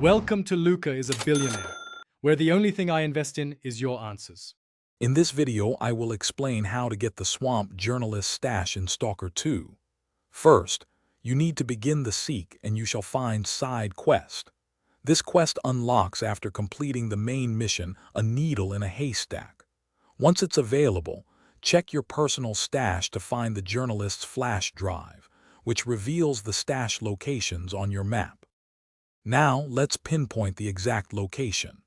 Welcome to Luca is a Billionaire, where the only thing I invest in is your answers. In this video, I will explain how to get the Swamp Journalist stash in Stalker 2. First, you need to begin the seek and you shall find Side Quest. This quest unlocks after completing the main mission, A Needle in a Haystack. Once it's available, check your personal stash to find the journalist's flash drive, which reveals the stash locations on your map. Now, let's pinpoint the exact location.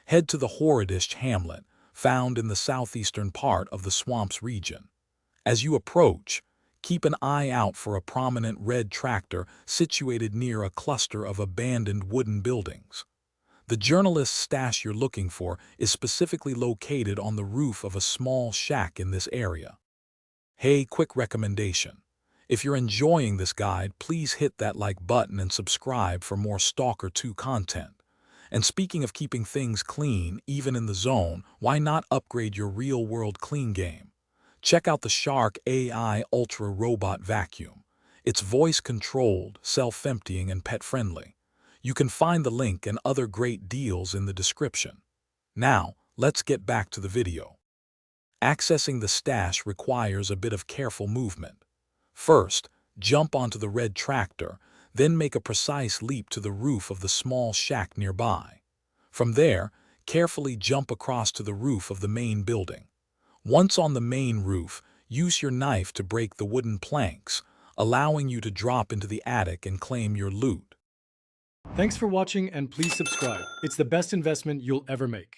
Head to the Horrodish hamlet, found in the southeastern part of the Swamps region. As you approach, keep an eye out for a prominent red tractor situated near a cluster of abandoned wooden buildings. The journalist's stash you're looking for is specifically located on the roof of a small shack in this area. Hey, quick recommendation. If you're enjoying this guide, please hit that like button and subscribe for more Stalker 2 content. And speaking of keeping things clean, even in the zone, why not upgrade your real-world clean game? Check out the Shark AI Ultra Robot Vacuum. It's voice-controlled, self-emptying, and pet-friendly. You can find the link and other great deals in the description. Now, let's get back to the video. Accessing the stash requires a bit of careful movement. First, jump onto the red tractor, then make a precise leap to the roof of the small shack nearby. From there, carefully jump across to the roof of the main building. Once on the main roof, use your knife to break the wooden planks, allowing you to drop into the attic and claim your loot. Thanks for watching and please subscribe. It's the best investment you'll ever make.